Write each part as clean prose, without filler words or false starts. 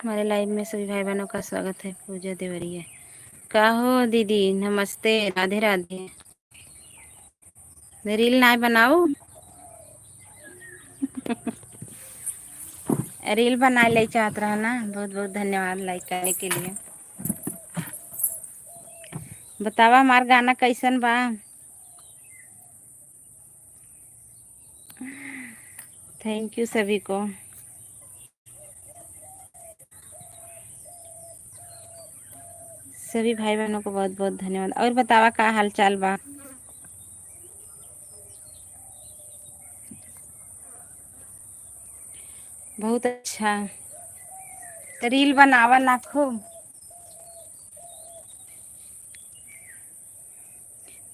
हमारे लाइव में सभी भाई बहनों का स्वागत है। पूजा देवरिया का हो दीदी, नमस्ते, राधे राधे। रील ना बनाओ, रील बना ले चाहत रहा ना। बहुत बहुत धन्यवाद लाइक करने के लिए। बतावा हमार गाना कैसन बा। थैंक यू सभी को। सभी भाई बहनों को बहुत बहुत धन्यवाद। और बतावा का हाल चाल बा। बहुत अच्छा। रील बनावा ना खूब।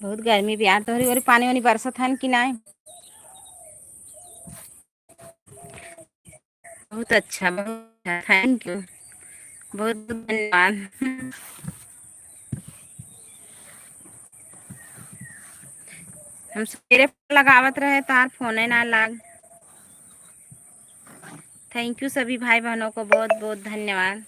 बहुत गर्मी भी यार, तोहरी और पानी वानी बरसत है कि नहीं। बहुत अच्छा, बहुत अच्छा, थैंक यू, बहुत बहुत धन्यवाद। हम सवेरे लगावत रहे तार फोन ना लाग। थैंक यू सभी भाई बहनों को बहुत बहुत धन्यवाद।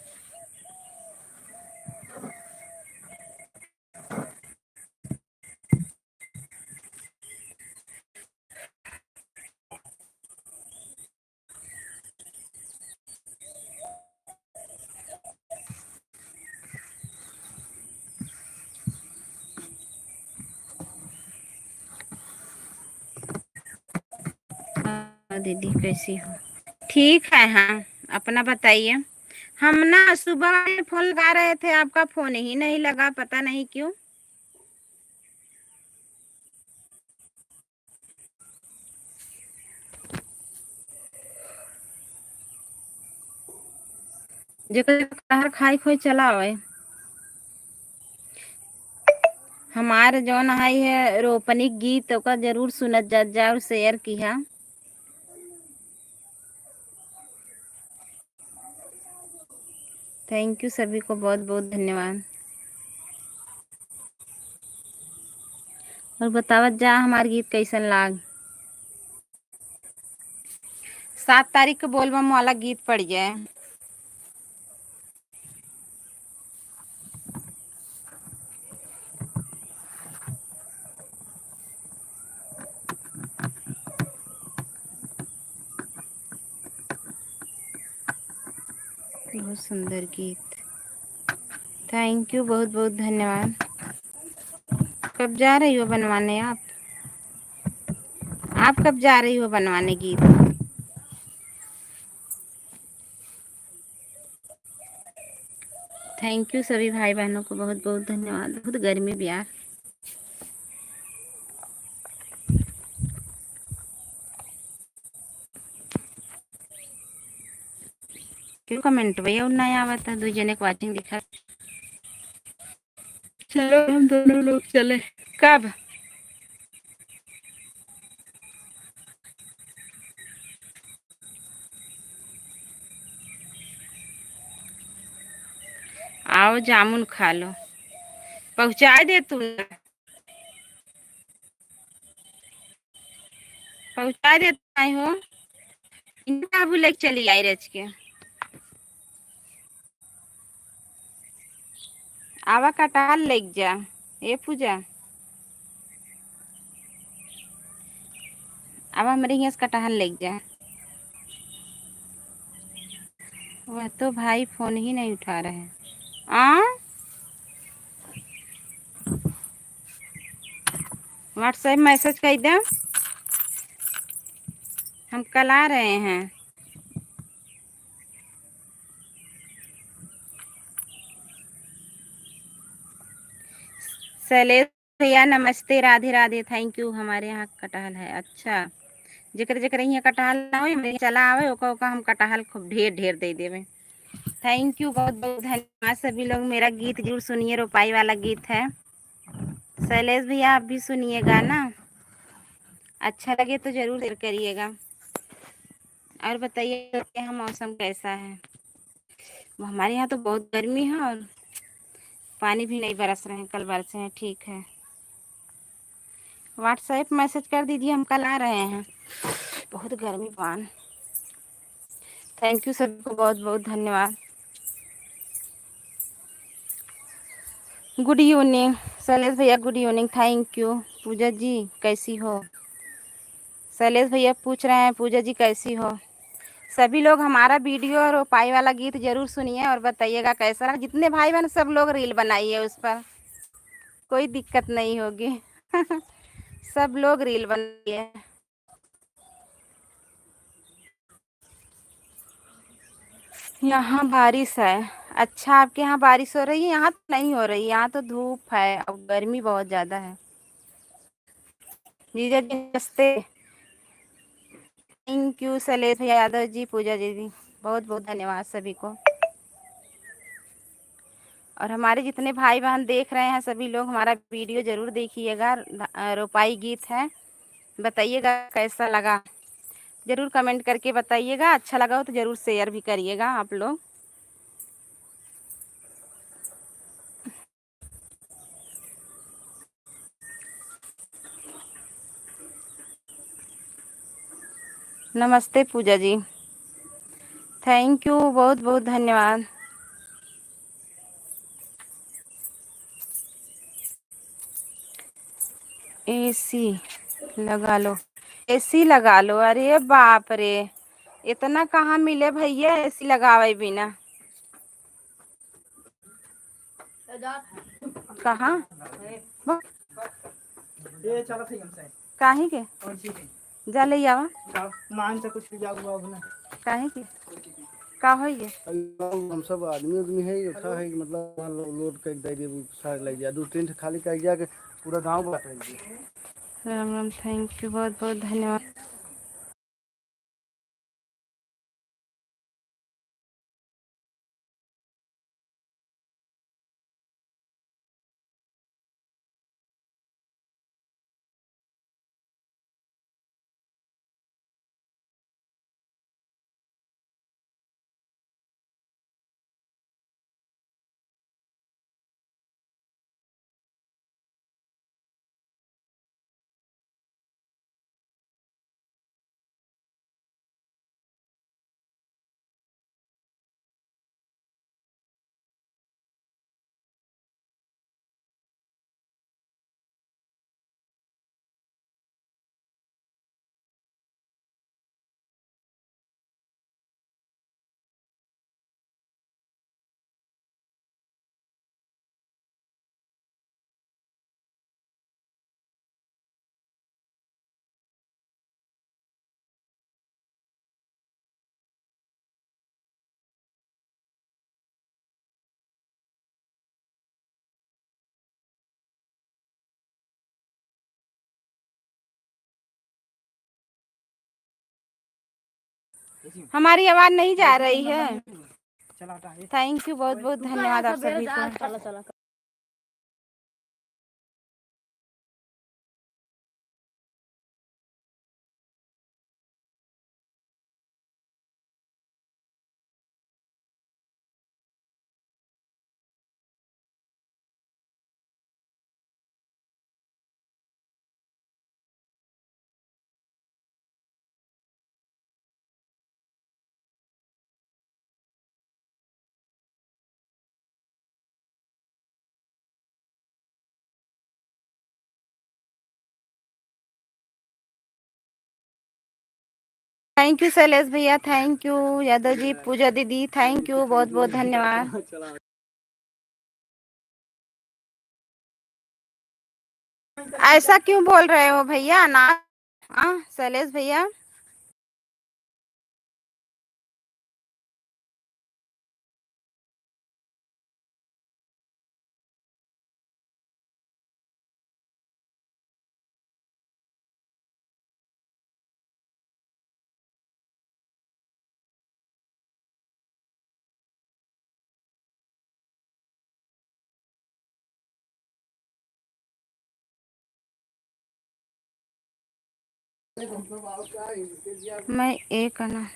दीदी कैसी हो। ठीक है। हाँ, अपना बताइए। हम ना सुबह में फोन लगा रहे थे, आपका फोन ही नहीं लगा, पता नहीं क्यों। जेकर खाई खोई चला हुआ। हमारे जौन आई है रोपनी गीत ओका जरूर सुनत जा और शेयर किया। थैंक यू सभी को बहुत बहुत धन्यवाद। और बतावत जा हमार गीत कैसन लाग। 7 तारीख को बोलबम वाला गीत पड़ जाए। बहुत सुंदर गीत। थैंक यू, बहुत बहुत धन्यवाद। कब जा रही हो बनवाने आप कब जा रही हो बनवाने गीत। थैंक यू सभी भाई बहनों को बहुत बहुत धन्यवाद। बहुत गर्मी भी यार। क्यों कमेंट भैया और नया आवा था। दो जने को वाचिंग दिखा। चलो हम दोनों लोग चले। कब। आओ जामुन खा लो। पहुंचा दे तू। पहुंचा दे आई हो। इनका भी लेके चली आई रच के। आवा कटाल लेके जा। ए पूजा, अब हमारे यहाँ से कटहल लेके जा। वह तो भाई फोन ही नहीं उठा रहे हैं। आ व्हाट्सएप मैसेज कर दे। हम कल आ रहे हैं। शैलेश भैया नमस्ते, राधे राधे। Thank you. हमारे यहाँ कटहल है। अच्छा, जेकर जेकर यहाँ कटहल ना हो मेरे चला आवे ओका ओका हम कटहल खूब ढेर ढेर दे देवे। थैंक यू, बहुत बहुत धन्यवाद सभी लोग। मेरा गीत जरूर सुनिए, रोपाई वाला गीत है। शैलेश भैया आप भी सुनिएगा ना। अच्छा लगे तो जरूर शेयर करिएगा। और बताइए यहाँ मौसम कैसा है। हमारे यहाँ तो बहुत गर्मी है और पानी भी नहीं बरस रहे हैं। कल बरसे हैं। ठीक है, व्हाट्सएप मैसेज कर दीजिए, हम कल आ रहे हैं। बहुत गर्मी पान। थैंक यू सबको बहुत बहुत धन्यवाद। गुड इवनिंग शैलेश भैया, गुड इवनिंग, थैंक यू। पूजा जी कैसी हो? शैलेश भैया पूछ रहे हैं पूजा जी कैसी हो? सभी लोग हमारा वीडियो और रोपाई वाला गीत जरूर सुनिए और बताइएगा कैसा रहा। जितने भाई बहन सब लोग रील बनाइए, उस पर कोई दिक्कत नहीं होगी। सब लोग रील बनाइए। यहाँ बारिश है। अच्छा, आपके यहाँ बारिश हो रही है? यहाँ तो नहीं हो रही, यहाँ तो धूप है और गर्मी बहुत ज्यादा है। जीजा जी नमस्ते। थैंक यू शैलेश भैया, यादव जी, पूजा जी, बहुत बहुत धन्यवाद सभी को। और हमारे जितने भाई बहन देख रहे हैं सभी लोग हमारा वीडियो जरूर देखिएगा। रोपाई गीत है, बताइएगा कैसा लगा, जरूर कमेंट करके बताइएगा। अच्छा लगा हो तो जरूर शेयर भी करिएगा आप लोग। नमस्ते पूजा जी, थैंक यू, बहुत बहुत धन्यवाद। एसी लगा लो, एसी लगा लो। अरे बाप रे, इतना कहाँ मिले भैया एसी लगावे बिना। कहाँ काहे के जा ले आवा मान से कुछ जाओ ना काहे के का होई है। हम सब आदमी उदमी है, अच्छा है कि मतलब लोड कर दे दिए सारे लग गया, दो तीन खाली कर गया के पूरा गांव बांट दिए। राम राम, थैंक यू, बहुत बहुत धन्यवाद। हमारी आवाज नहीं जा रही है? थैंक यू, बहुत बहुत धन्यवाद आप सभी को। थैंक यू शैलेश भैया, थैंक यू यादव जी, पूजा दीदी, थैंक यू, बहुत बहुत धन्यवाद। ऐसा क्यों बोल रहे हो भैया ना? हाँ शैलेश भैया, मैं एक ना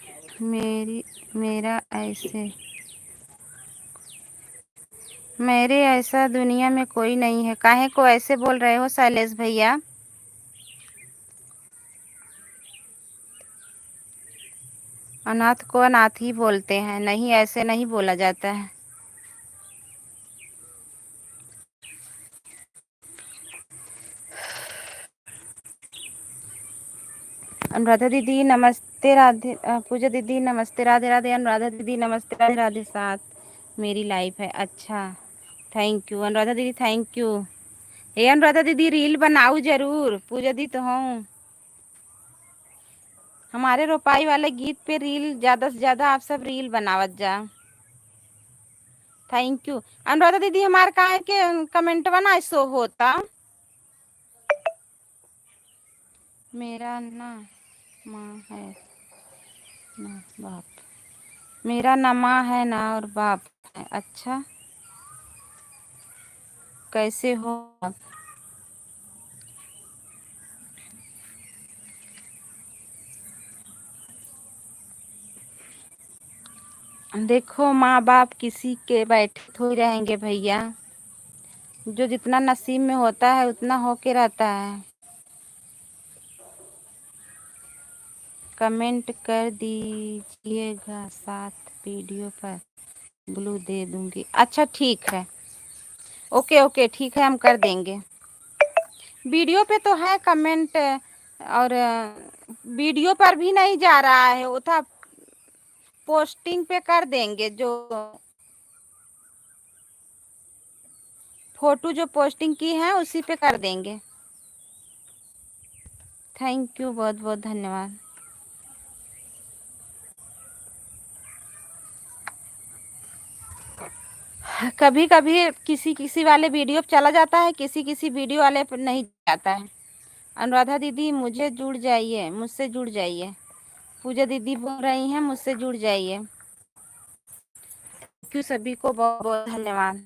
मेरी मेरा ऐसे मेरे ऐसा दुनिया में कोई नहीं है। काहे को ऐसे बोल रहे हो शैलेश भैया? अनाथ को अनाथ ही बोलते हैं, नहीं ऐसे नहीं बोला जाता है। अनुराधा दीदी नमस्ते, राधे पूजा दीदी नमस्ते, राधे राधे। अनुराधा दीदी नमस्ते, राधे राधे। साथ मेरी लाइफ है। अच्छा, थैंक यू अनुराधा दीदी, थैंक यू। ए अनुराधा दीदी रील बनाऊ जरूर, पूजा दी तो हूँ। हमारे रोपाई वाले गीत पे रील ज्यादा से ज्यादा आप सब रील बनावत जा। थैंक यू अनुराधा दीदी। हमारे कहा के कमेंट बना शो होता। मेरा ना माँ है ना बाप, मेरा ना माँ है ना और बाप है। अच्छा, कैसे हो आप? देखो माँ बाप किसी के बैठे थोड़ी रहेंगे भैया, जो जितना नसीब में होता है उतना होके रहता है। कमेंट कर दीजिएगा, साथ वीडियो पर ब्लू दे दूंगी। अच्छा ठीक है, ओके ओके ठीक है, हम कर देंगे। वीडियो पे तो है कमेंट, और वीडियो पर भी नहीं जा रहा है, वो था पोस्टिंग पे कर देंगे। जो फोटो जो पोस्टिंग की है उसी पे कर देंगे। थैंक यू, बहुत बहुत धन्यवाद। कभी कभी किसी किसी वाले वीडियो पे चला जाता है, किसी किसी वीडियो वाले पर नहीं जाता है। अनुराधा दीदी मुझे जुड़ जाइए, मुझसे जुड़ जाइए। पूजा दीदी बोल रही हैं मुझसे जुड़ जाइए। क्यों सभी को बहुत बहुत धन्यवाद।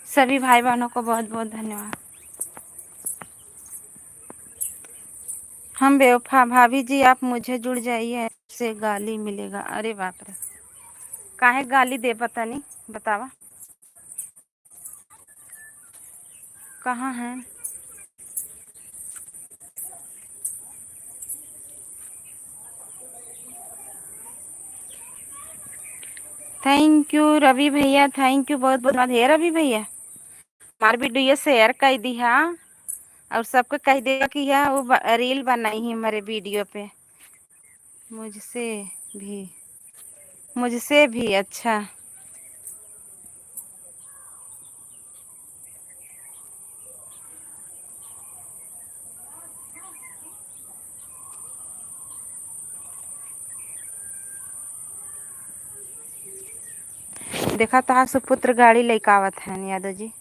सभी भाई बहनों को बहुत बहुत धन्यवाद। हम बेवफा, भाभी जी आप मुझे जुड़ जाइए, से गाली मिलेगा। अरे बाप रे, काहे गाली दे, पता नहीं, बतावा कहाँ है। थैंक यू रवि भैया, थैंक यू बहुत बहुत धन्यवाद। हे रवि भैया, हमारी वीडियो शेयर कर दी है, और सबको कह देगा कि यह वो रील बनाई है हमारे वीडियो पे। मुझसे भी, मुझसे भी। अच्छा, देखा तो सुपुत्र गाड़ी लेके आवत है यादव जी।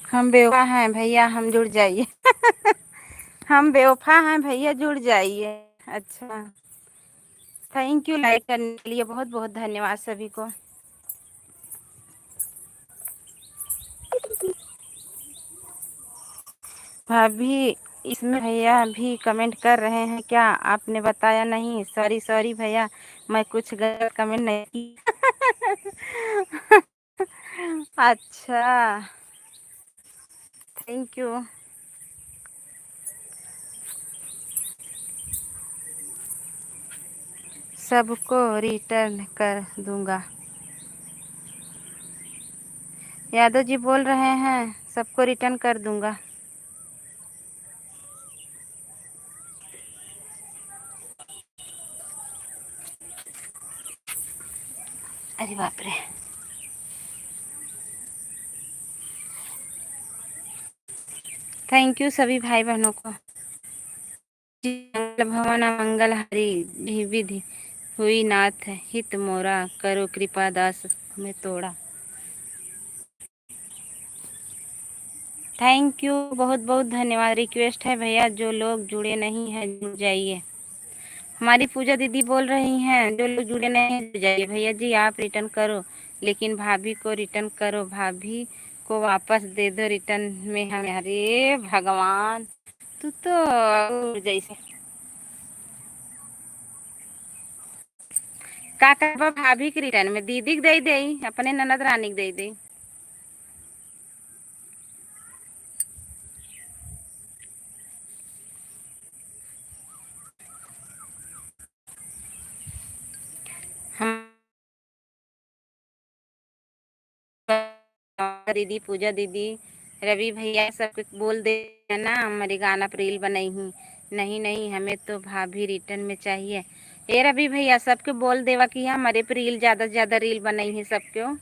हम बेवफा हैं भैया, हम जुड़ जाइए। हम बेवफा हैं भैया, जुड़ जाइए। अच्छा, थैंक यू लाइक करने के लिए, बहुत बहुत धन्यवाद सभी को। भाभी इसमें भैया भी कमेंट कर रहे हैं क्या? आपने बताया नहीं, सॉरी सॉरी भैया, मैं कुछ गलत कमेंट नहीं की। अच्छा, थैंक यू। सबको रिटर्न कर दूंगा, यादव जी बोल रहे हैं सबको रिटर्न कर दूंगा। अरे बाप रे, थैंक यू सभी भाई बहनों को। मंगल भवन मंगल हरि विधि हुई नाथ हित मोरा, करो कृपा दास में तोड़ा। थैंक यू, बहुत बहुत धन्यवाद। रिक्वेस्ट है भैया, जो लोग जुड़े नहीं हैं जुड़ जाइए। हमारी पूजा दीदी बोल रही हैं जो लोग जुड़े नहीं हैं जुड़ जाइए। भैया जी आप रिटर्न करो, लेकिन भाभी को रिटर्न करो, भाभी को वापस दे दो रिटर्न में हमें। अरे भगवान, तू तो जैसे का करबा भाभी के रिटर्न में दीदी के दे दे, अपने ननद रानी के दे दे। हम दीदी, पूजा दीदी, रवि भैया सब बोल दे ना हमारी गाना पर रील बनाई ही। नहीं नहीं, हमें तो भाभी रिटर्न में चाहिए। ए रवि भैया सबके बोल देवा कि हमारे पर रील ज्यादा से ज्यादा रील बनाई है सबको।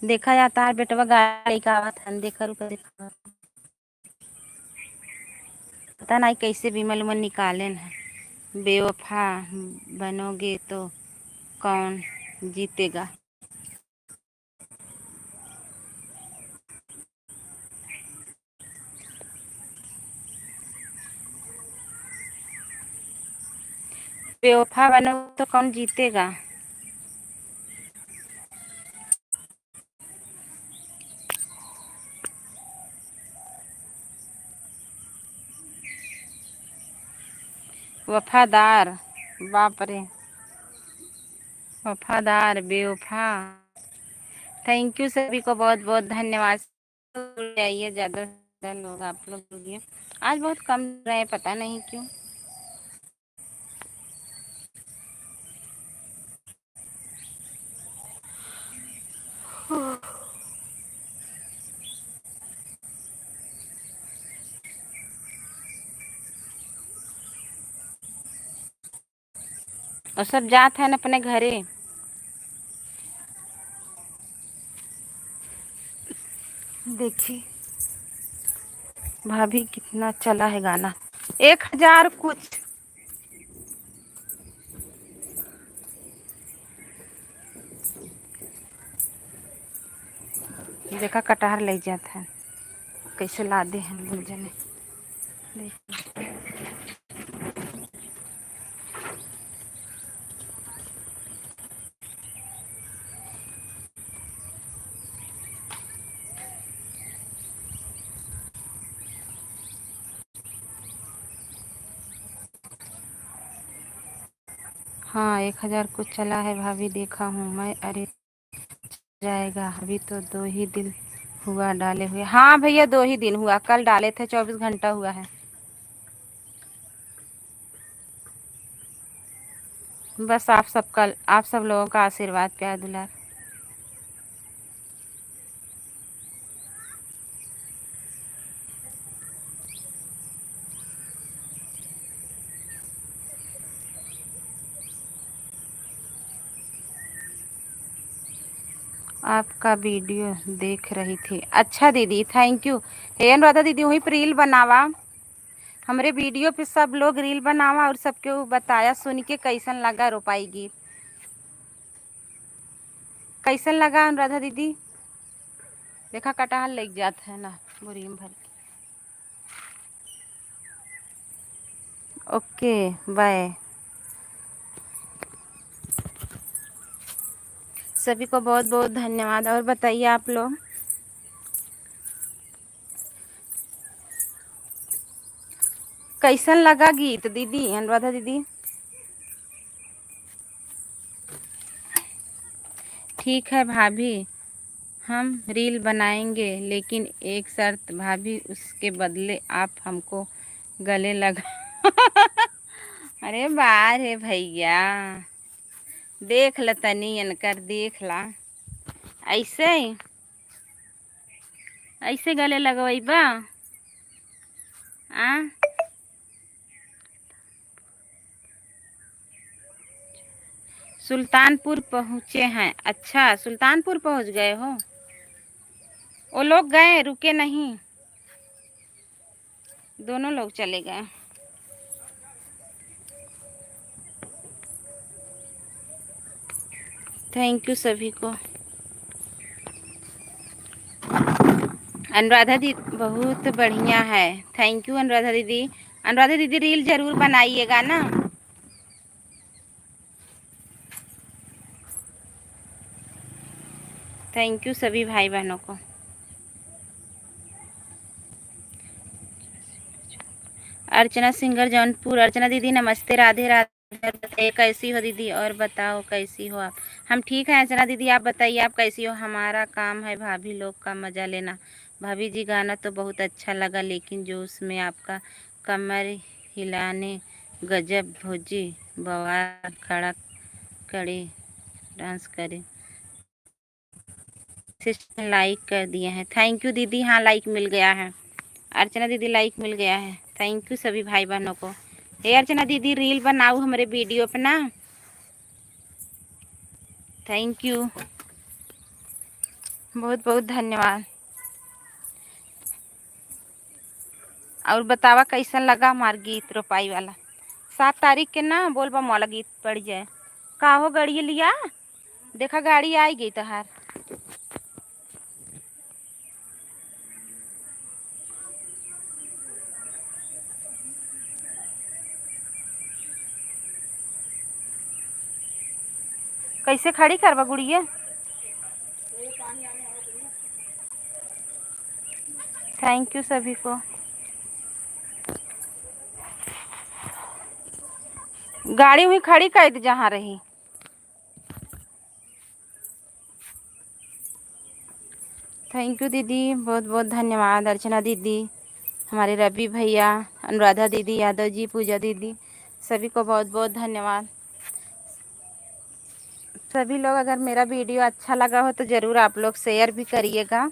देखा जाता है बेटवा गाड़ी का आवत है, देखा रुका देखा, पता नहीं कैसे विमल मन निकाले है। बेवफा बनोगे तो कौन जीतेगा। बेवफा बनोगे तो कौन जीतेगा। वफादार, बाप रे, वफादार बेवफा। थैंक यू सभी को, बहुत बहुत धन्यवाद। आइए, ज़्यादा से ज़्यादा लोग आप लोग जुड़िए। आज बहुत कम रहे, पता नहीं क्यों। और सब जात है न अपने घरे। देखिए भाभी कितना चला है गाना, 1000 कुछ। देखा कटहर ले जाता है, कैसे ला दे हम लोग जने। हाँ 1000 कुछ चला है भाभी, देखा हूँ मैं। अरे जाएगा, अभी तो 2 ही दिन हुआ डाले हुए। हाँ भैया 2 ही दिन हुआ, कल डाले थे, 24 घंटा हुआ है। बस आप सब लोगों का आशीर्वाद, प्यार दुलार। आपका वीडियो देख रही थी। अच्छा दीदी, थैंक यू। हे अनुराधा दीदी, वहीं पर रील बनावा, हमरे वीडियो पे सब लोग रील बनावा और सबके बताया सुन के कैसन लगा रोपाई गीत। कैसन लगा अनुराधा दीदी। देखा कटहल लग जाता है ना बोरी में भर के। Okay bye. सभी को बहुत बहुत धन्यवाद। और बताइए आप लोग कैसन लगा गीत दीदी, अनुराधा दीदी। ठीक है भाभी, हम रील बनाएंगे, लेकिन एक शर्त भाभी, उसके बदले आप हमको गले लगा। अरे वाह रे भैया, देख ल तनी कर, देख ला। ऐसे ऐसे गले लगवाइबा आ। सुल्तानपुर पहुँचे हैं। अच्छा सुल्तानपुर पहुँच गए हो। वो लोग गए, रुके नहीं, दोनों लोग चले गए। थैंक यू सभी को। अनुराधा दीदी बहुत बढ़िया है। थैंक यू अनुराधा दीदी। अनुराधा दीदी रील जरूर बनाइएगा ना। थैंक यू सभी भाई बहनों को। अर्चना सिंगर जौनपुर। अर्चना दीदी नमस्ते, राधे राधे। कैसी हो दीदी और बताओ कैसी हो आप? हम ठीक हैं अर्चना दीदी, आप बताइए आप कैसी हो? हमारा काम है भाभी लोग का मज़ा लेना। भाभी जी गाना तो बहुत अच्छा लगा, लेकिन जो उसमें आपका कमर हिलाने गजब भोजी बवाल खड़ा करे डांस करे। लाइक कर दिए हैं, थैंक यू दीदी। हाँ लाइक मिल गया है अर्चना दीदी, लाइक मिल गया है। थैंक यू सभी भाई बहनों को। हे अर्चना दीदी रील बनाओ हमारे वीडियो पे ना, थैंक यू, बहुत बहुत धन्यवाद। और बतावा कैसन लगा हमार गीत रोपाई वाला? 7 तारीख के ना बोलबा मौला गीत पड़ जाए। का हो गाड़ी लिया? देखा गाड़ी आई गई तहार। कैसे खड़ी करवा गुड़िया? थैंक यू सभी को। गाड़ी हुई खड़ी कर दी जहाँ रही। थैंक यू दीदी, बहुत बहुत धन्यवाद। अर्चना दीदी, हमारे रवि भैया, अनुराधा दीदी, यादव जी, पूजा दीदी, सभी को बहुत बहुत धन्यवाद। सभी लोग अगर मेरा वीडियो अच्छा लगा हो तो ज़रूर आप लोग शेयर भी करिएगा,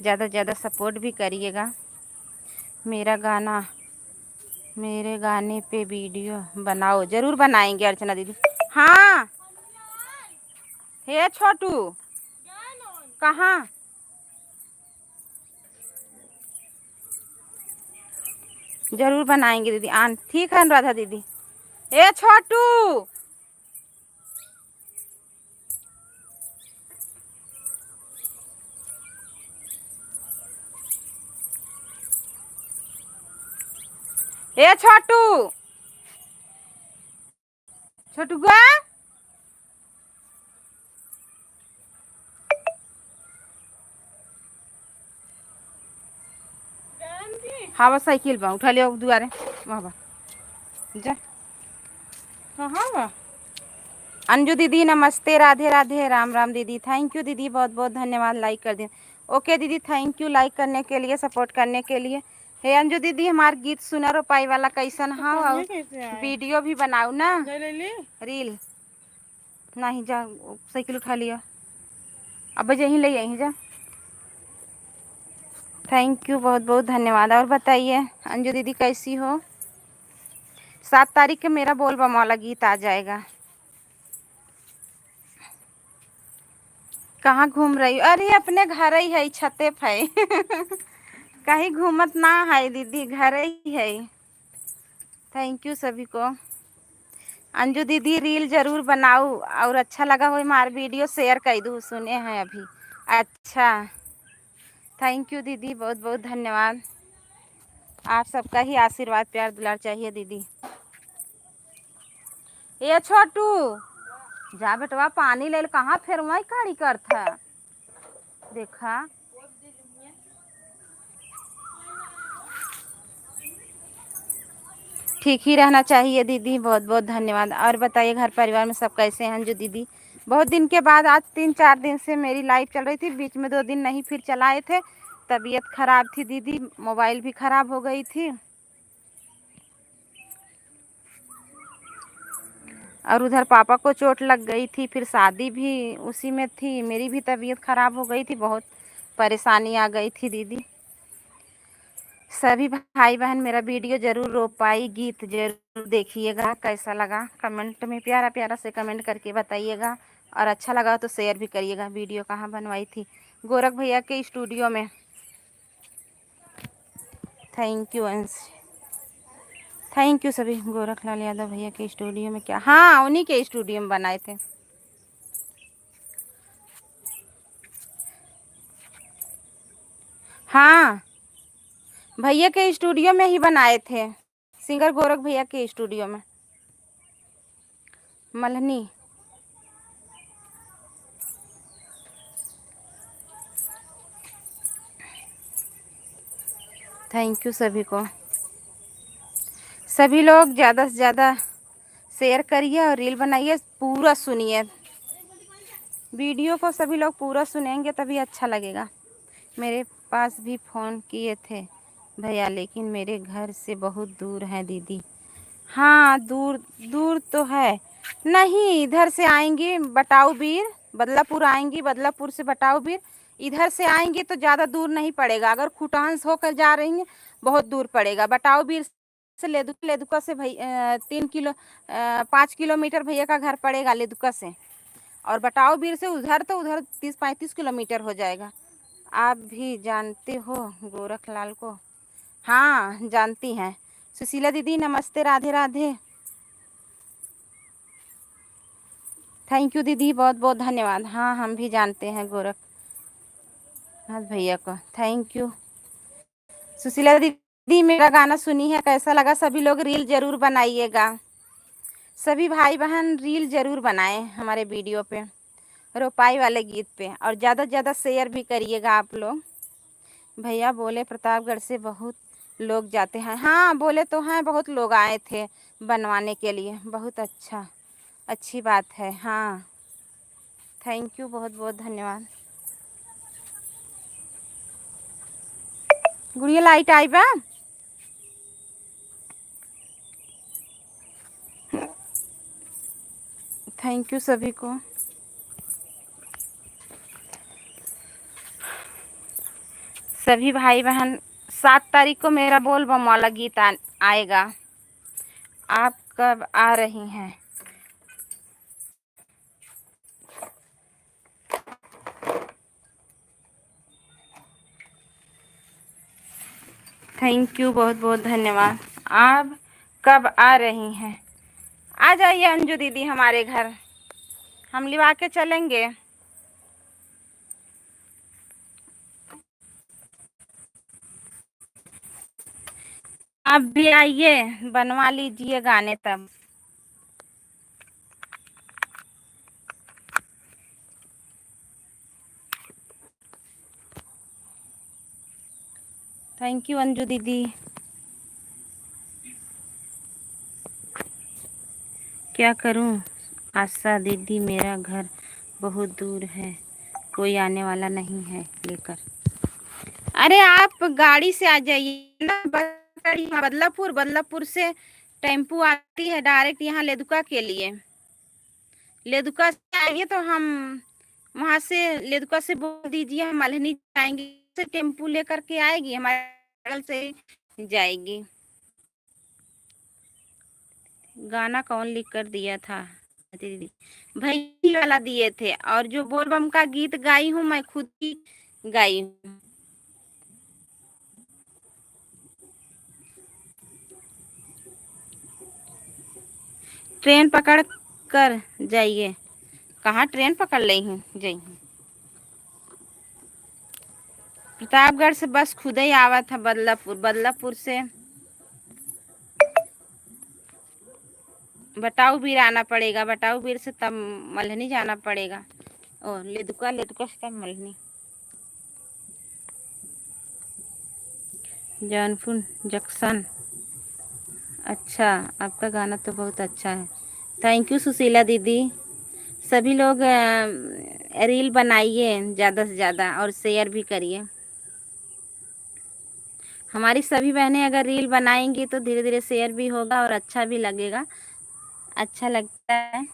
ज़्यादा से ज़्यादा सपोर्ट भी करिएगा। मेरे गाने पे वीडियो बनाओ, ज़रूर बनाएंगे अर्चना दीदी। हाँ हे छोटू कहाँ? ज़रूर बनाएंगे दीदी। आन ठीक है अनुराधा दीदी। ए छोटू ए छोटू छोटू गा हाँ बस साइकिल बा उठा लियो दुआरे वहाँ बा जा। हाँ बा। अंजू दीदी नमस्ते, राधे राधे, राम राम दीदी। थैंक यू दीदी, बहुत बहुत धन्यवाद लाइक कर दिए। ओके दीदी थैंक यू लाइक करने के लिए, सपोर्ट करने के लिए। हे अंजू दीदी हमार गीत सुना रोपाई वाला कैसन हाँ, और वीडियो भी बनाऊ ना रील। नहीं जा साइकिल उठा लिया, अब यहीं ले यहीं जा। थैंक यू, बहुत बहुत धन्यवाद। और बताइए अंजू दीदी कैसी हो? 7 तारीख के मेरा बोल बम वाला गीत आ जाएगा। कहाँ घूम रही हो? अरे अपने घर ही है, छते पे कहीं घूमत ना है दीदी, घर ही है। थैंक यू सभी को। अंजू दीदी रील जरूर बनाऊ, और अच्छा लगा हो हमारा वीडियो शेयर कर दूँ, सुने हैं अभी। अच्छा थैंक यू दीदी, बहुत बहुत धन्यवाद। आप सबका ही आशीर्वाद प्यार दुलार चाहिए दीदी। ये छोटू जा बेटवा पानी ले, कहाँ फिर वही काड़ी करता देखा। ठीक ही रहना चाहिए दीदी, बहुत बहुत धन्यवाद। और बताइए घर परिवार में सब कैसे हैं अंजू दीदी? बहुत दिन के बाद आज 3-4 दिन से मेरी लाइव चल रही थी, बीच में 2 दिन नहीं फिर चलाए थे। तबीयत खराब थी दीदी, मोबाइल भी खराब हो गई थी, और उधर पापा को चोट लग गई थी, फिर शादी भी उसी में थी, मेरी भी तबीयत खराब हो गई थी, बहुत परेशानी आ गई थी दीदी। सभी भाई बहन मेरा वीडियो जरूर रोपाई गीत जरूर देखिएगा, कैसा लगा कमेंट में प्यारा प्यारा से कमेंट करके बताइएगा, और अच्छा लगा तो शेयर भी करिएगा। वीडियो कहाँ बनवाई थी? गोरख भैया के स्टूडियो में। थैंक यू अंश, थैंक यू सभी। गोरखलाल यादव भैया के स्टूडियो में क्या? हाँ उन्हीं के स्टूडियो में बनाए थे। हाँ भैया के स्टूडियो में ही बनाए थे, सिंगर गोरख भैया के स्टूडियो में, मल्हनी। थैंक यू सभी को। सभी लोग ज़्यादा से ज़्यादा शेयर करिए और रील बनाइए, पूरा सुनिए वीडियो को, सभी लोग पूरा सुनेंगे तभी अच्छा लगेगा। मेरे पास भी फ़ोन किए थे भैया, लेकिन मेरे घर से बहुत दूर है दीदी। हाँ, दूर दूर तो है, नहीं इधर से आएंगी बटाऊ बीर, बदलापुर आएंगी, बदलापुर से बटाऊ बीर, इधर से आएंगी तो ज़्यादा दूर नहीं पड़ेगा। अगर खुटांस होकर जा रही हैं बहुत दूर पड़ेगा। बटाऊ बीर से लेदुका, लेदुका से 5 किलोमीटर भैया का घर पड़ेगा लेदुका से, और बटाऊ बीर से उधर तो उधर 30-35 किलोमीटर हो जाएगा। आप भी जानते हो गोरखलाल को? हाँ जानती हैं। सुशीला दीदी नमस्ते, राधे राधे। थैंक यू दीदी, बहुत बहुत धन्यवाद। हाँ हम भी जानते हैं गोरखनाथ भैया को, थैंक यू। सुशीला दीदी मेरा गाना सुनी है, कैसा लगा? सभी लोग रील जरूर बनाइएगा, सभी भाई बहन रील जरूर बनाएं हमारे वीडियो पे, रोपाई वाले गीत पे, और ज़्यादा से ज़्यादा शेयर भी करिएगा आप लोग। भैया बोले प्रतापगढ़ से बहुत लोग जाते हैं। हाँ बोले तो हैं, बहुत लोग आए थे बनवाने के लिए, बहुत अच्छा, अच्छी बात है। हाँ थैंक यू, बहुत बहुत धन्यवाद। गुड़िया लाइट आई बा? थैंक यू सभी को। सभी भाई बहन, 7 तारीख को मेरा बोल बम वाला गीत आएगा। आप कब आ रही हैं? थैंक यू, बहुत बहुत धन्यवाद। आप कब आ रही हैं? आ जाइए अंजू दीदी हमारे घर, हम लिवा के चलेंगे। आप भी आइए, बनवा लीजिए गाने तब। थैंक यू अंजू दीदी। क्या करूं आशा दीदी, मेरा घर बहुत दूर है, कोई आने वाला नहीं है लेकर। अरे आप गाड़ी से आ जाइए ना, बदलापुर, बदलापुर से टेम्पू आती है डायरेक्ट यहाँ लेदुका के लिए। लेदुका से आएंगे तो हम वहाँ से, लेदुका से बोल दीजिए हम मल्हनी जाएंगे, से टेम्पू लेकर के आएगी, हमारे बगल से जाएगी। गाना कौन लिख कर दिया था दीदी? भैया वाला दिए थे, और जो बोल बम का गीत गाई हूँ मैं खुद ही गाई हूँ। ट्रेन पकड़ कर जाइए। कहाँ ट्रेन पकड़ ली हूँ जाइए? प्रतापगढ़ से बस खुद ही आवा था बदलापुर, बदलापुर से बटाऊ बीर आना पड़ेगा, बटाऊ बीर से तब मल्हनी जाना पड़ेगा। ओ लेदुका, लेदुका से तब मल्हनी। जौनपुर जंक्शन, अच्छा आपका गाना तो बहुत अच्छा है। थैंक यू सुशीला दीदी। सभी लोग रील बनाइए ज़्यादा से ज़्यादा और शेयर भी करिए। हमारी सभी बहनें अगर रील बनाएंगी तो धीरे धीरे शेयर भी होगा और अच्छा भी लगेगा, अच्छा लगता है।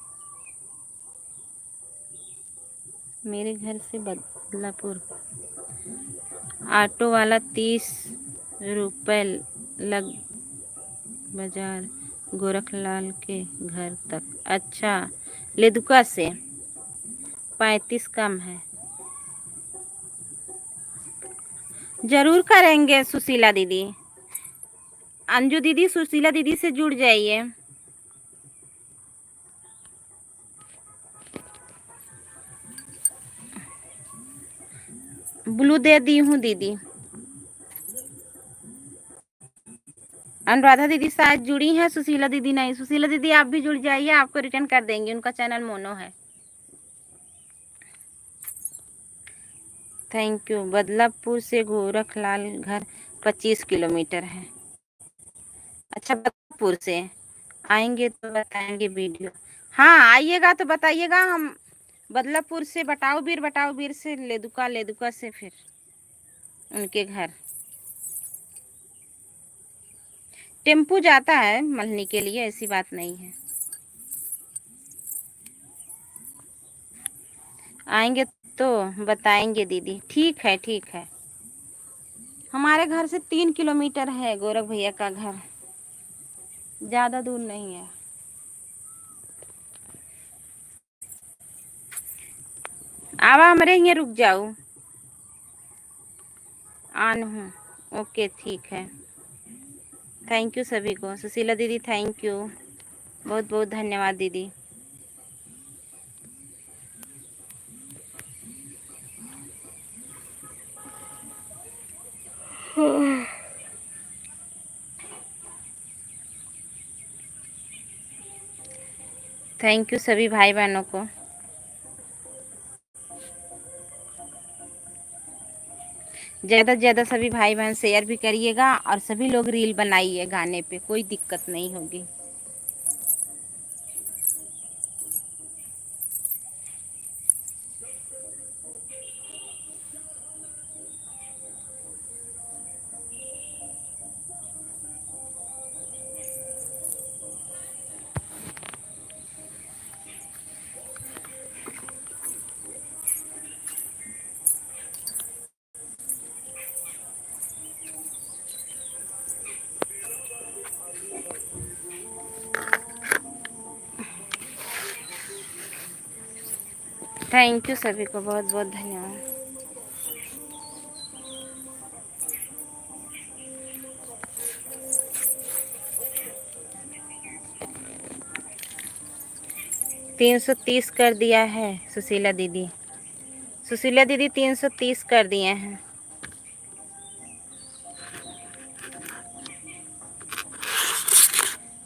मेरे घर से बदलापुर ऑटो वाला 30 रुपये लग बाजार गोरखलाल के घर तक। अच्छा लेदुका से 35 कम है। जरूर करेंगे सुशीला दीदी। अंजू दीदी सुशीला दीदी से जुड़ जाइए। ब्लू दे दी हूँ दीदी। अनुराधा दीदी शायद जुड़ी हैं, सुशीला दीदी नहीं। सुशीला दीदी आप भी जुड़ जाइए, आपको रिटर्न कर देंगे, उनका चैनल मोनो है। Thank you. बदलापुर से गोरखलाल घर 25 किलोमीटर है। अच्छा पुर से आएंगे तो बताएंगे वीडियो। हाँ आइएगा तो बताइएगा। हम बदलापुर से बटाऊ बीर से लेदुका से फिर उनके घर टेम्पू जाता है मल्हनी के लिए, ऐसी बात नहीं है। आएंगे तो बताएंगे दीदी। ठीक है ठीक है। हमारे घर से 3 किलोमीटर है गोरख भैया का घर, ज़्यादा दूर नहीं है। आवा हमारे यहाँ रुक जाओ। आन हूँ। ओके ठीक है। थैंक यू सभी को। सुशीला दीदी थैंक यू, बहुत बहुत धन्यवाद दीदी। थैंक यू सभी भाई बहनों को। ज़्यादा से ज़्यादा सभी भाई बहन शेयर भी करिएगा और सभी लोग रील बनाइए गाने पे, कोई दिक्कत नहीं होगी। थैंक यू सभी को, बहुत बहुत धन्यवाद। तीन 330 कर दिया है सुशीला दीदी। सुशीला दीदी 330 कर दिए हैं।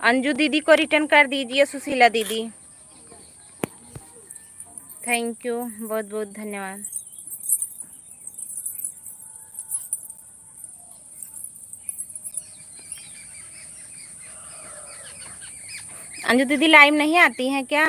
अंजू दीदी को रिटर्न कर दीजिए सुशीला दीदी। थैंक यू, बहुत बहुत धन्यवाद। अंजू दीदी लाइव नहीं आती हैं क्या?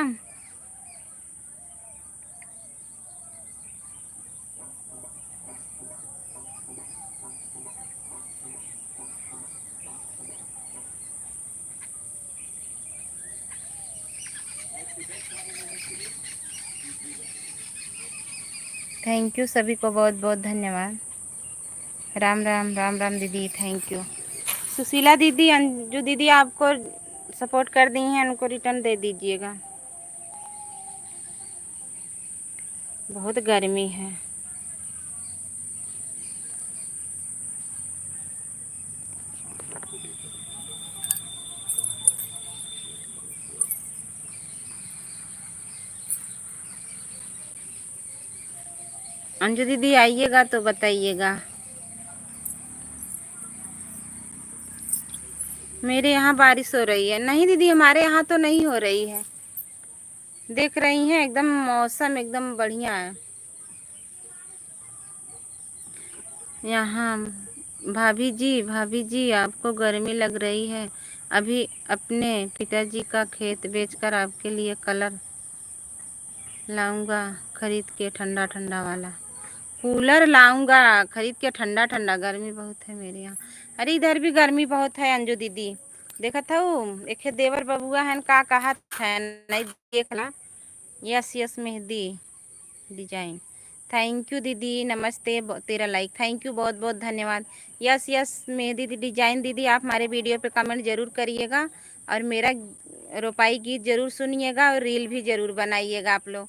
थैंक यू सभी को, बहुत बहुत धन्यवाद। राम राम राम राम दीदी, थैंक यू। सुशीला दीदी अंजू दीदी आपको सपोर्ट कर दी हैं, उनको रिटर्न दे दीजिएगा। बहुत गर्मी है। अंजू दीदी आइएगा तो बताइएगा। मेरे यहाँ बारिश हो रही है। नहीं दीदी हमारे यहाँ तो नहीं हो रही है। देख रही हैं एकदम मौसम एकदम बढ़िया है यहाँ। भाभी जी आपको गर्मी लग रही है। अभी अपने पिताजी का खेत बेचकर आपके लिए कलर लाऊंगा खरीद के, ठंडा ठंडा वाला कूलर लाऊंगा खरीद के, ठंडा ठंडा। गर्मी बहुत है मेरे यहाँ। अरे इधर भी गर्मी बहुत है अंजू दीदी। देखा था वो एक देवर बबुआ है का कहा है नहीं देखला। Yes yes mehndi design. Thank you दीदी, नमस्ते। तेरा लाइक, थैंक यू, बहुत बहुत धन्यवाद। यस यस मेहंदी डिजाइन दीदी, आप हमारे वीडियो पे कमेंट ज़रूर करिएगा और मेरा रोपाई गीत ज़रूर सुनिएगा और रील भी ज़रूर बनाइएगा आप लोग।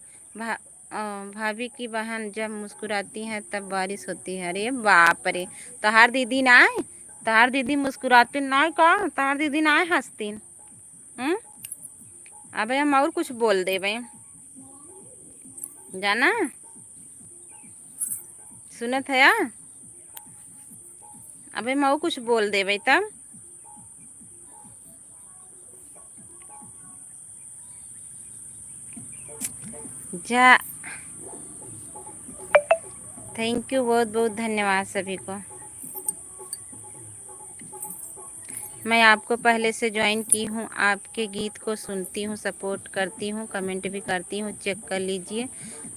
भाभी की बहन जब मुस्कुराती हैं तब बारिश होती है। अरे बाप रे, तहार दीदी ना आए, तहार दीदी मुस्कुराती ना का, तहार दीदी ना आए हंसती। अबे हम और कुछ बोल दे भाई जाना सुनत है या? अबे मैं कुछ बोल दे भाई तब जा। थैंक यू, बहुत बहुत धन्यवाद सभी को। मैं आपको पहले से ज्वाइन की हूँ, आपके गीत को सुनती हूँ, सपोर्ट करती हूँ, कमेंट भी करती हूँ, चेक कर लीजिए।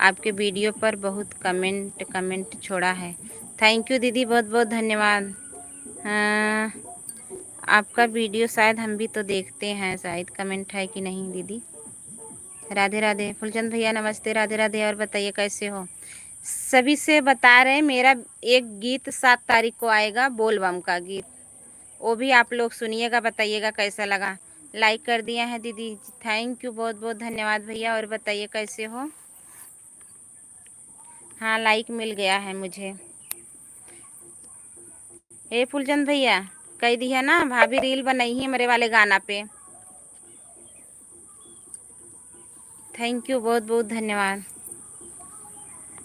आपके वीडियो पर बहुत कमेंट छोड़ा है। थैंक यू दीदी, बहुत बहुत धन्यवाद। हाँ, आपका वीडियो शायद हम भी तो देखते हैं, शायद कमेंट है कि नहीं दीदी। राधे राधे। फुलचंद भैया नमस्ते, राधे राधे। और बताइए कैसे हो? सभी से बता रहे हैं, मेरा एक गीत 7 तारीख को आएगा, बोलबम का गीत, वो भी आप लोग सुनिएगा, बताइएगा कैसा लगा। लाइक कर दिया है दीदी, थैंक यू, बहुत बहुत धन्यवाद भैया। और बताइए कैसे हो? हाँ, लाइक मिल गया है मुझे। हे फुलचंद भैया, कह दिया ना, भाभी रील बनाई है मेरे वाले गाना पे। थैंक यू, बहुत बहुत धन्यवाद।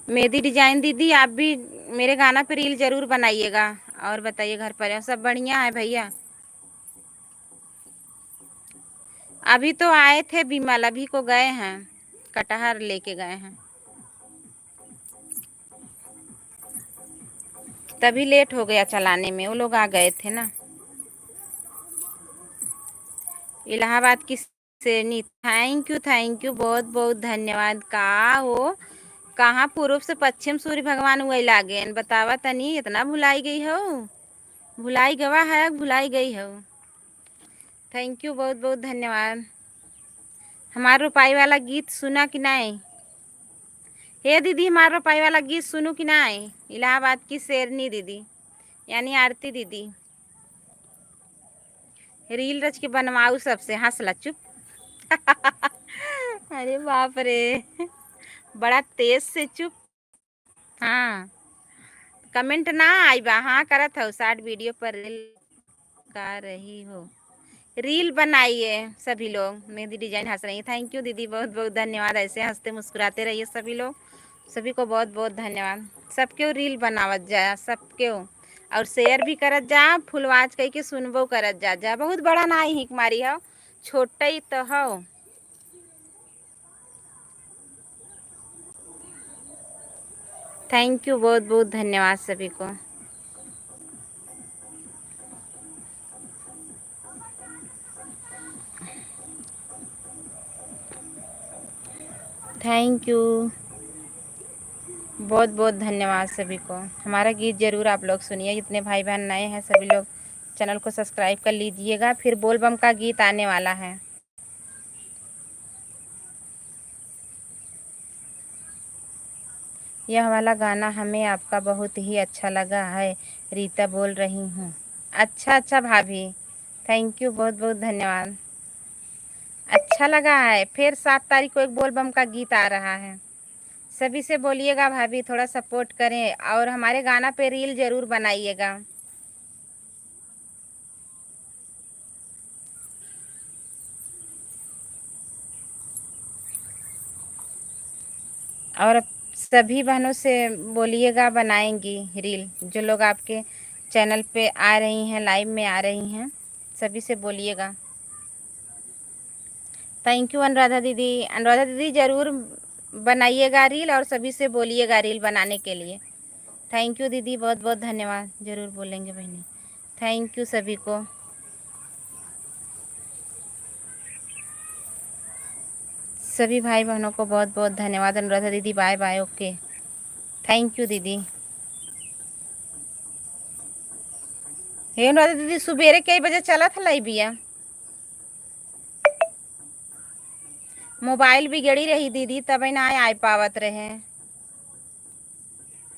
मेहंदी डिजाइन दीदी, आप भी मेरे गाना पे रील जरूर बनाइएगा। और बताइए घर पर सब बढ़िया है भैया? अभी तो आए थे विमल, अभी को गए हैं, कटहर लेके गए हैं, तभी लेट हो गया चलाने में, वो लोग आ गए थे ना। इलाहाबाद की शेरनी, थैंक यू, बहुत बहुत धन्यवाद। का हो, कहाँ पूर्व से पश्चिम सूर्य भगवान हुए लागे, बतावा तनी, इतना भुलाई गई हो? भुलाई गवा है, भुलाई गई हो? थैंक यू, बहुत बहुत धन्यवाद। हमारा रुपाई वाला गीत सुना कि नहीं? हे दीदी, हमारा रुपाई वाला गीत सुनू कि नहीं? इलाहाबाद की शेरनी दीदी, यानी आरती दीदी, रील रच के बनवाऊ सबसे, हंसला चुप। अरे बाप रे, बड़ा तेज से चुप। हाँ, कमेंट ना आई बा, हाँ करत हो, शॉर्ट वीडियो पर रील कर रही हो, रील बनाइए सभी लोग। मेहंदी डिजाइन हंस रही है, थैंक यू दीदी, बहुत बहुत धन्यवाद। ऐसे हंसते मुस्कुराते रहिए सभी लोग, सभी को बहुत बहुत धन्यवाद। सबके रील बनावत जा, सबके, और शेयर भी करत जा, फुलवाज कह के सुनबो करत जा। बहुत बड़ा ना हिक मारी हो, छोटा ही तो हो। थैंक यू, बहुत बहुत धन्यवाद सभी को। थैंक यू, बहुत बहुत धन्यवाद सभी को। हमारा गीत जरूर आप लोग सुनिए, जितने भाई बहन नए हैं सभी लोग चैनल को सब्सक्राइब कर लीजिएगा, फिर बोलबम का गीत आने वाला है। यह वाला गाना हमें आपका बहुत ही अच्छा लगा है, रीता बोल रही हूँ। अच्छा अच्छा भाभी, थैंक यू, बहुत बहुत धन्यवाद। अच्छा लगा है, फिर 7 तारीख को एक बोलबम का गीत आ रहा है, सभी से बोलिएगा भाभी थोड़ा सपोर्ट करें, और हमारे गाना पे रील जरूर बनाइएगा। और सभी बहनों से बोलिएगा बनाएंगी रील, जो लोग आपके चैनल पे आ रही हैं, लाइव में आ रही हैं, सभी से बोलिएगा। थैंक यू अनुराधा दीदी, अनुराधा दीदी ज़रूर बनाइएगा रील, और सभी से बोलिएगा रील बनाने के लिए। थैंक यू दीदी, बहुत बहुत धन्यवाद, ज़रूर बोलेंगे बहनी। थैंक यू सभी को, सभी भाई बहनों को बहुत बहुत धन्यवाद। अनुराधा दीदी bye bye, okay, thank you दीदी। हे अनुराधा दीदी, सुबेरे कई बजे चला था लाइबिया? मोबाइल भी गड़ी रही दीदी, तब ना आ पावत रहे।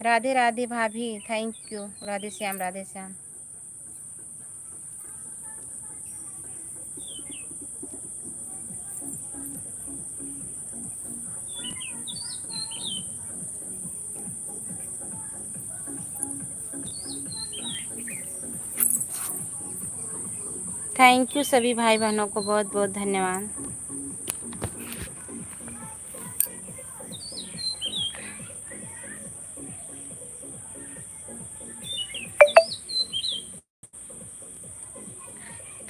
राधे राधे भाभी, thank you, Radhe Shyam, Radhe Shyam. Thank you सभी भाई बहनों को, बहुत बहुत धन्यवाद।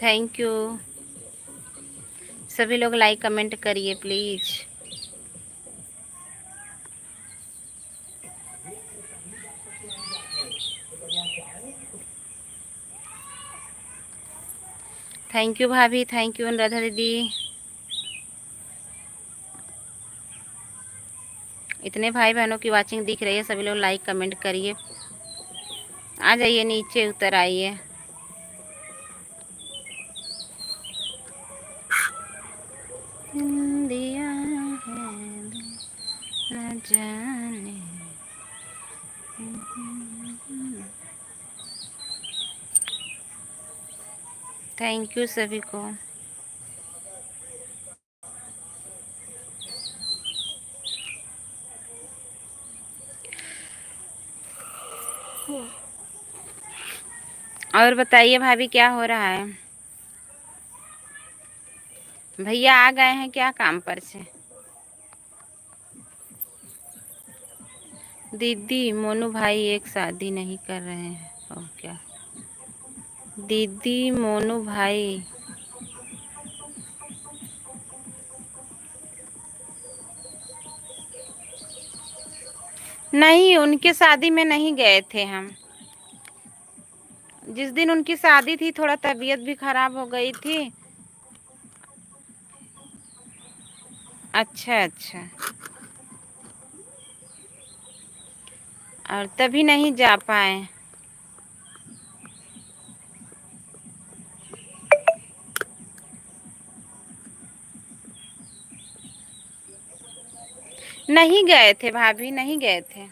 थैंक यू, सभी लोग लाइक कमेंट करिए प्लीज़। थैंक यू भाभी, थैंक यू अनुराधा दीदी। इतने भाई बहनों की वाचिंग दिख रही है, सभी लोग लाइक कमेंट करिए। आ जाइए नीचे, उतर आइए। दिया है न जाने। थैंक यू सभी को। और बताइए भाभी, क्या हो रहा है? भैया आ गए हैं क्या काम पर से? दीदी मोनू भाई एक शादी नहीं कर रहे हैं और क्या? दीदी मोनू भाई नहीं, उनके शादी में नहीं गए थे हम। जिस दिन उनकी शादी थी थोड़ा तबीयत भी खराब हो गई थी। अच्छा अच्छा, और तभी नहीं जा पाए। नहीं गए थे भाभी, नहीं गए थे,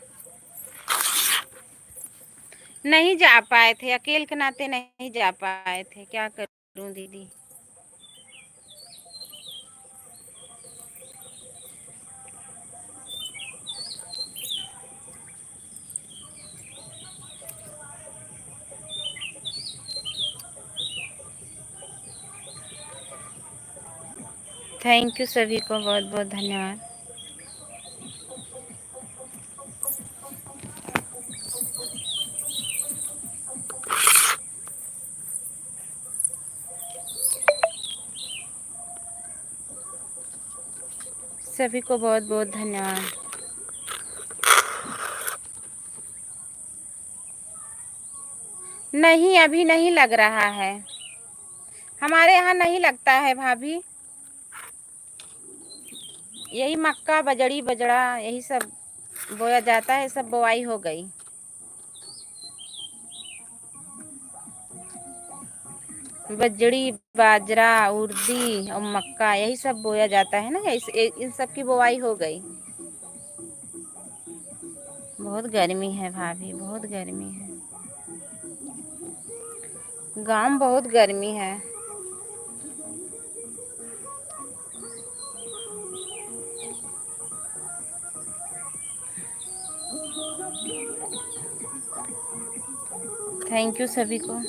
नहीं जा पाए थे, अकेले के नाते नहीं जा पाए थे। क्या करूं दीदी। थैंक यू सभी को, बहुत बहुत धन्यवाद। सभी को बहुत बहुत धन्यवाद। नहीं, अभी नहीं लग रहा है, हमारे यहाँ नहीं लगता है भाभी। यही मक्का बजड़ी बजड़ा यही सब बोया जाता है, सब बोआई हो गई। बजड़ी बाजरा उर्दी और मक्का यही सब बोया जाता है ना, इन सब की बोआई हो गई। बहुत गर्मी है भाभी, बहुत गर्मी है, गांव बहुत गर्मी है। थैंक यू सभी को।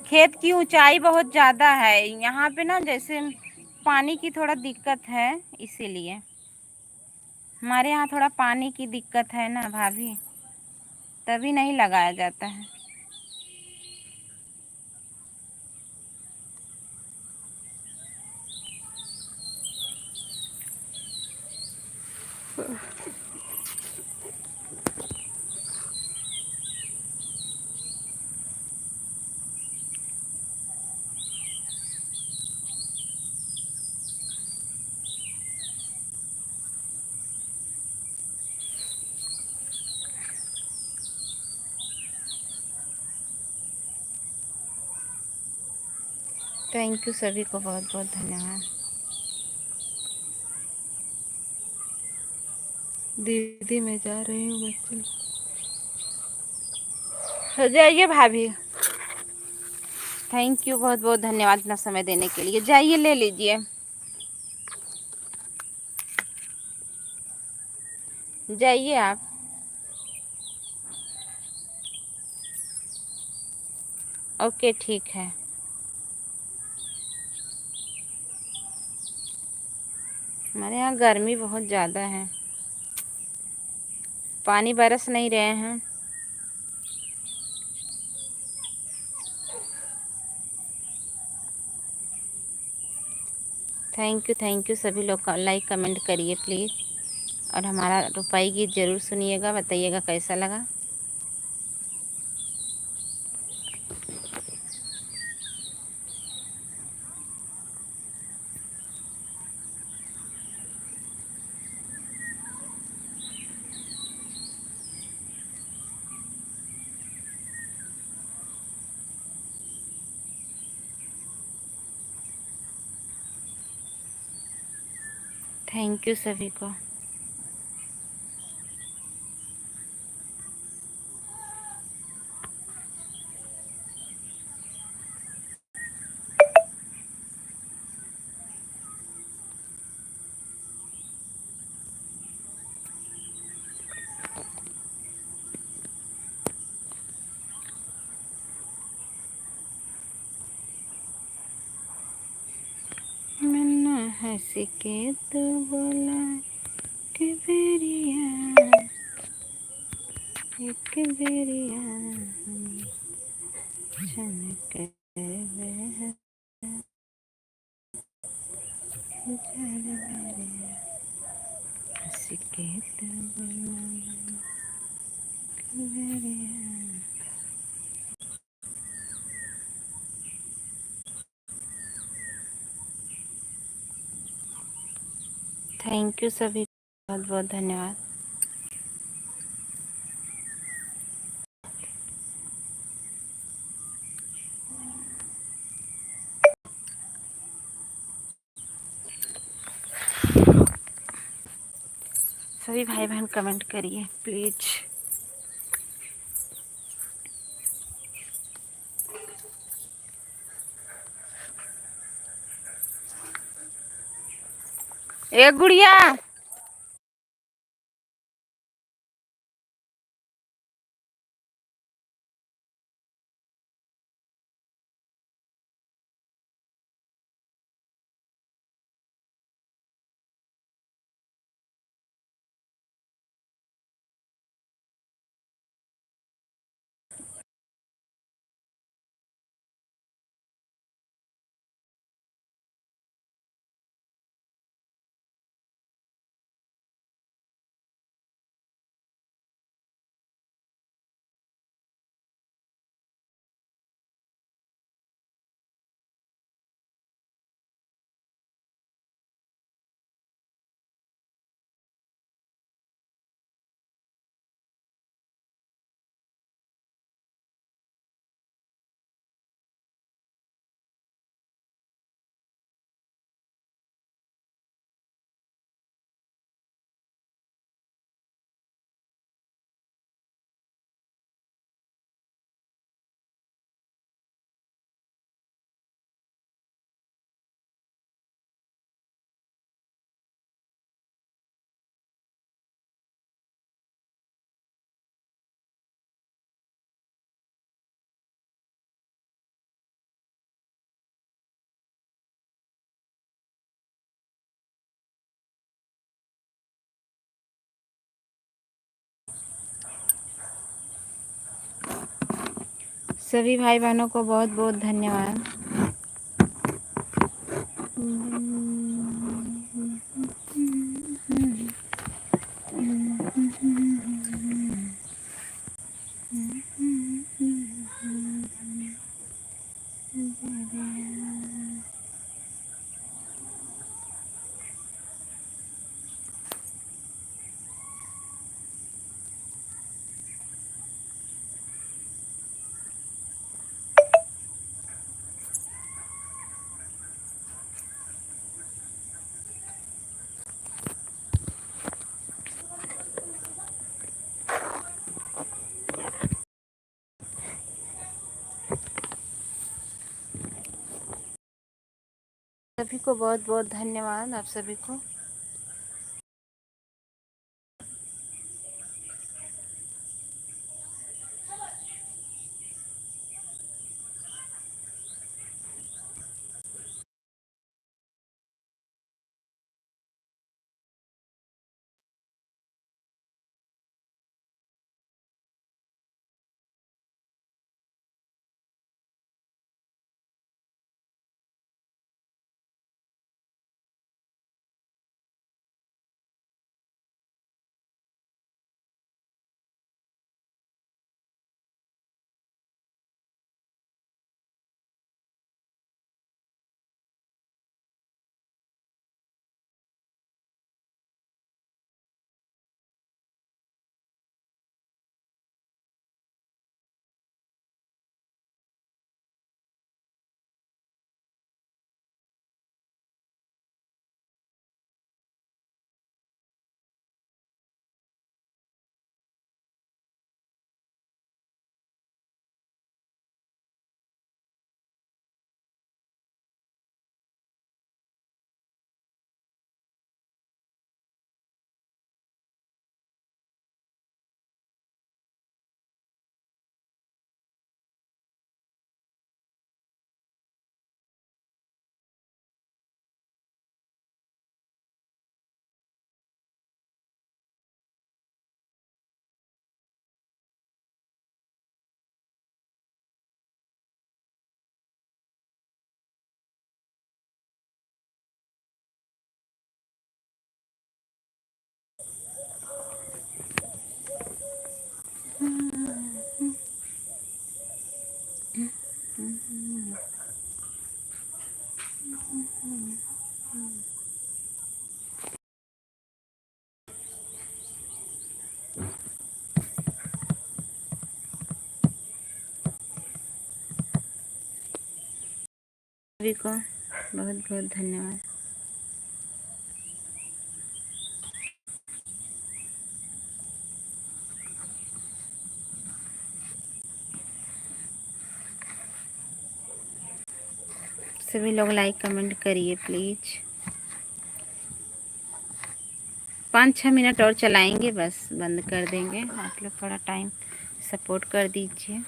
खेत की ऊंचाई बहुत ज़्यादा है यहाँ पे ना, जैसे पानी की थोड़ा दिक्कत है, इसीलिए हमारे यहाँ थोड़ा पानी की दिक्कत है ना भाभी, तभी नहीं लगाया जाता है। थैंक यू सभी को, बहुत बहुत धन्यवाद। दीदी मैं जा रही हूँ बच्चे। हो जाइए भाभी, थैंक यू, बहुत बहुत धन्यवाद इतना समय देने के लिए। जाइए ले लीजिए, जाइए आप। ओके ठीक है। हमारे यहाँ गर्मी बहुत ज़्यादा है, पानी बरस नहीं रहे हैं। थैंक यू सभी लोग का लाइक कमेंट करिए प्लीज़, और हमारा रुपाई गीत ज़रूर सुनिएगा, बताइएगा कैसा लगा। थैंक यू सभी को। मन्ना हंस के तो बोला कि बेरिया, एक बेरिया चमक बेरिया, हंस के तो बोला कि बेरिया। थैंक यू सभी, बहुत बहुत धन्यवाद। सभी भाई बहन कमेंट करिए प्लीज। ए गुड़िया, सभी भाई बहनों को बहुत बहुत धन्यवाद। सभी को बहुत बहुत धन्यवाद, आप सभी को। सभी को बहुत बहुत धन्यवाद। सभी लोग लाइक कमेंट करिए प्लीज। 5-6 मिनट और चलाएंगे, बस बंद कर देंगे। आप लोग थोड़ा टाइम सपोर्ट कर दीजिए।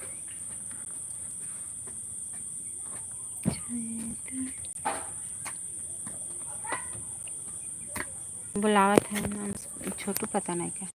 बुलावत है छोटू, पता नहीं क्या।